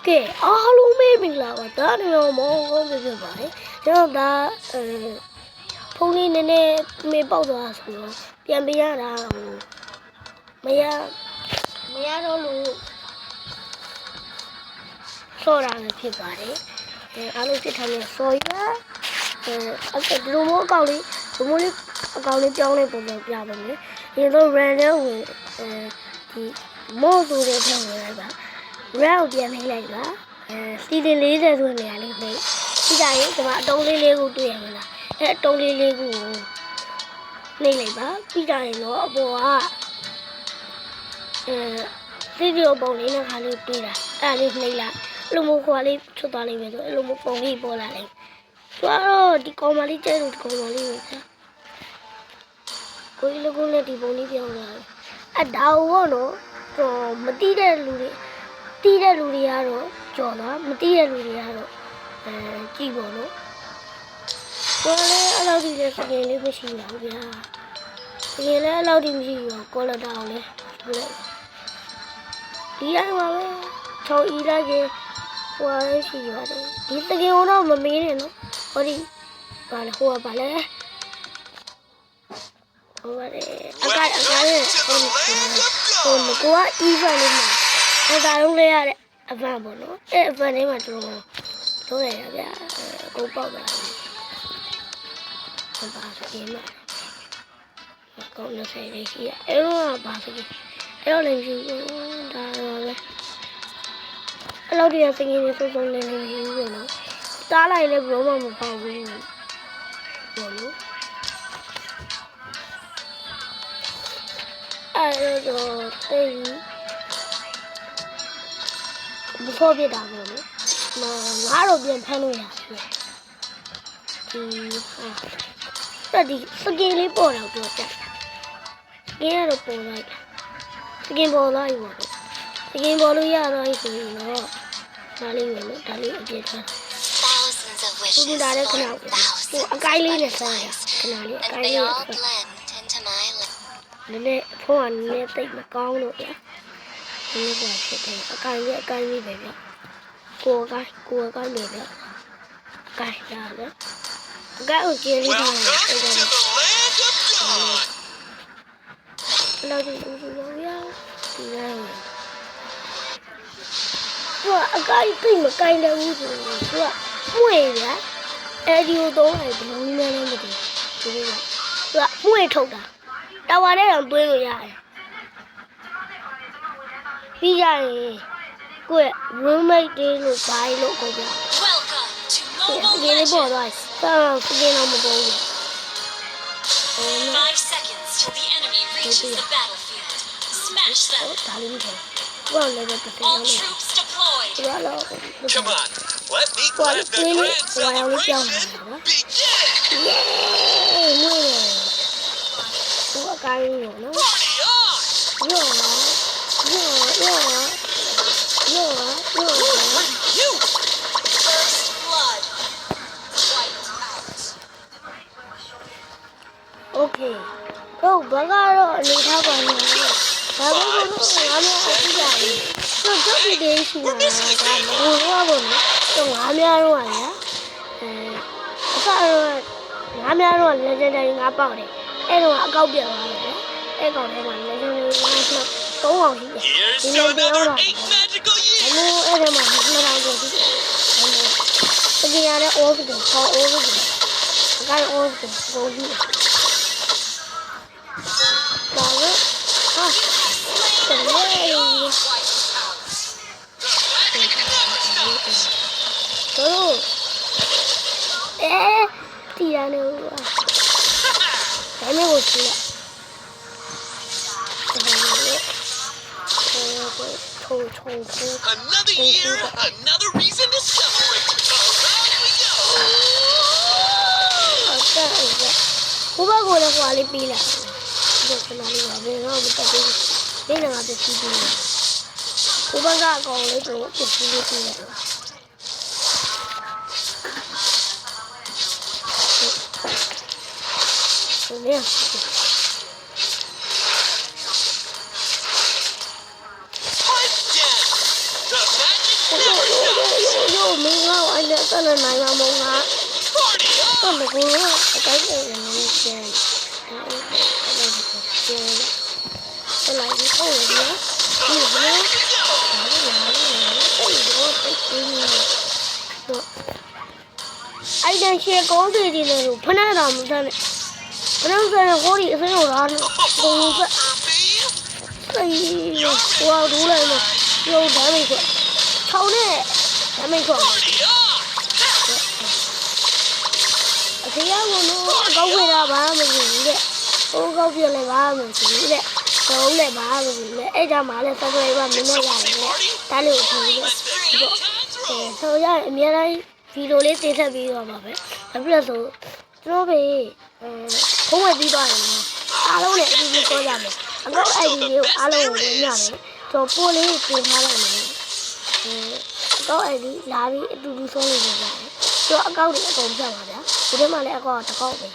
ကဲအားလုံးပဲမင်္ဂလာပါဒါနေတော့မောင်းကောင်းပြပါတယ်ကျွန်တော်ဒါဖုန်းလေးနည်းနည်းမေးပေါက်သွားဆိုတော့ပြန်ပေးရတာမရတော့လို့ဆော်တာလည်းဖြစ်ပါတယ်အားလုံးဖြစ်ထားတဲ့ဆော်ရအဲ့ဒီလိုမျိုးအကောင့်လေးဒီမျိုးလေးအကောင့်လေးပြောင်းလဲပုံစံပြပါမယ်ဒီလို random ဝင်ဒီမို့ဆိုတဲ့ထဲဝင်လိုက်ပါ round ပြန်နှိပ်လိုက်ပါစီတင်40ဆိုနေရာလေးနှိပ်ပြီးကြရင်ဒီမှာအတုံးလေးလေးကိုတွေ့ရမလားအတုံးလေးလေးကိုနှိပ်လိုက်ပါပြီးကြရင်တော့အပေါ်ကဗီဒီယိုပုံလေးနဲ့ခါလေးတွေ့တာအဲ့လေးနှိပ်လိုက်အဲ့လိုမျိုးခွာလေးထွက်သွားလိမ့်မယ်ဆိုအဲ့လိုမျိုးပုံလေးပေါ်လာလိမ့်ဆိုတော့ဒီကောင်မလေးကျဲလို့ဒီကောင်မလေးကိုကိုကြီးလည်းကိုလည်းဒီပုံလေးပြောင်းလာတယ်အဲ့ဒါဘောနော်မတိတဲ့လူတွေတီးတဲ့လူတွေကတော့ကြော်သွားမတီးတဲ့လူတွေကတော့ကြည့်ပါတော့ကိုလည်းအဲ့လောက်ဒီစကင်လေးမရှိပါဘူးဗျာစကင်လည်းအဲ့လောက်ဒီမရှိဘူးကိုလည်းတောင်းလေဒီအမှပဲချောဤလာကြီးဟိုရရှိပါတယ်ဒီစကင်တော့မမေးနဲ့နော်ဟောဒီဘာလဲဟိုကဘာလဲဟိုပါတယ်အကရဲ့ဟိုကိုက event လေးမှာအဲ့ဒါလုံးလေးရတဲ့အဖန်ပေါ့နော်အဲ့အဖန်လေးမှာကျွန်တော်လုပ်ရတာဗျာကိုပေါက်တာဟုတ်ပါစကင်းမှာကောင်း20လေးရှိရအဲ့တော့ပါစကင်းအဲ့တော့လည်းရှိဒါတော့လေအဲ့လိုတည်းစကင်းလေးစုံစုံလေးလေးရှိရနော်တားလိုက်လည်းဘယ်တော့မှမပေါက်ဘူးပေါ့နော်အဲ့တော့တိတ်မဖော်ပြတာပေါ့နော်ငါတော့ပြန်ဖမ်းလို့ရတယ်ဒီစကင်လေးပေါ်တော့ပြောတက်စကင်ကတော့ပေါ်လိုက်တာစကင်ပေါ်လိုက်ပါတော့စကင်ပေါ်လို့ရတော့ဆိုရင်တော့ဒါလေးဝင်လို့ဒါလေးအပြည့်ထားဘူးဒါလည်းခဏဟိုအကိုင်းလေးနဲ့စားရခဏလေးအကိုင်းလေးနည်းနည်းဖုန်းကနည်းနည်းတိတ်မကောင်းလို့ဗျာဒီလိုပဲဖြစ်တယ်အကိုင်းလေးပဲဗျကိုယ်ကိုင်းနေဗျကိုင်းရတယ်အကိုင်းကိုကျေးလေးထားတယ်အဲ့ဒါလောက်ဒီလိုရဒီလိုအကိုင်းတိတ်မကိုင်းတယ်ဘူးဆိုတော့သူကမှုရဗျာအဲ့ဒီကိုတော့လိုက်ဘယ်လိုနည်းနဲ့မသိဘူးသူကမှုရထုတ်တာတာဝါနဲ့တော့တွင်းလို့ရတယ်ပြီးကြရင်ကိုယ့် roommate တွေလို့ဘာလို့ကိုပြောဒီလေးပေါ်တော့ဆောစကင်းတော့မပေါ်ဘူး 5 seconds till the enemy reaches the battlefield. Smash them. ဒါလေးပဲဘာလဲတော့တစ် All troops deployed. Come on, let me grab the transformation. Begin. မွေးတယ်သူအကိုင်းရောနော် Party on. ရော You. First blood. Wiped out. Okay ဟုတ်ဘာကတော့အနေထားပါနေတယ်ဘာလို့လဲငါမျိုးအကြည့်ရတယ်သူတို့ဒီဒေးရှိနေတာကမဟုတ်ဘူးပေါ့နော်သူငါများတော့ရအစတော့ငါများတော့ legendary ငါပေါက်တယ်အဲ့တော့အကောက်ပြတ်သွားတယ်အဲ့ကောင်ထဲမှာ legendary ငါတော့3အောင်ရှိတယ် Here's to another 8 magical အဲ့ years. အဲ့ထဲမှာ2000ကျော်ရှိတယ်တကယ်ရတဲ့ off ကိုခေါ် off ကိုအကိုင်း off ကိုပုံကြည့်ဒါပဲဟာ Wiped out. တို့တီရနေဦးဒါမျိုးကိုကြည့်လိုက်ထုံ Another year, another reason to celebrate. Around we go. ဘုရားကိုလည်းဟွာလေးပေးလိုက်ဒီကနေ့ကဘယ်တော့မတက်ဘူးဒီနေ့ကပြည့်စုံတယ်ဘုရားကအကောင်လေးကိုပြည့်စုံလေးပေးလိုက်Yeah. Again, the magic တက်လည်းနိုင်မှာမဟုတ်ငါ Party တော့ on! မကူတော့အတိုင်းနဲ့လည်းကျန်အဲ့လိုက်ဒီပေါ့လေနော်ဒီဘယ်အဲ့ဒါရှေ့ကောင်းတွေလေဖနာတော်မစမ်းနဲ့ဘယ်လိုဆိုရင်ဟိုဒီအစင်းတော်လားဘုံက For me? အေးဟိုဒူးလိုက်လို့ရုံဓာတ်မိတ်ဆိုထောင်းနဲ့ဓာတ်မိတ်ဆို Party on! အဖေကကတော့အကောက်ဝေးတာဘာမှမဖြစ်ဘူးတဲ့ဟိုကောက်ပြလဲဘာမှမဖြစ်ဘူးတဲ့တော့လည်းဘာမှမဖြစ်ဘူးအဲ့ဒါမှလည်း subscribe မင်းနဲ့ရတယ်တဲ့ဒါလေးကိုကြည့်လို့ Three times roll! ဆိုရအများတိုင်းဗီဒီယိုလေးတင်ဆက်ပြီးတော့ပါပဲဘာဖြစ်လဲဆိုကျွန်တော်ပဲဖုန်းဝယ်ပြီးသွားတယ်နော်အားလုံးနဲ့အတူတူပြောကြမယ်အကောက် ID လေးကိုအားလုံးကိုဝင်ရမယ်ကျွန်တော်ပို့လေးတင်ထားလိုက်မယ်အကောက် ID လာပြီးအတူတူဆုံးလို့ရတယ်ကျွန်တော်အကောက်တွေအကုန်ပြပါဗျာဒီထဲမှာလည်းအကောက်တစ်ကောက်ပဲ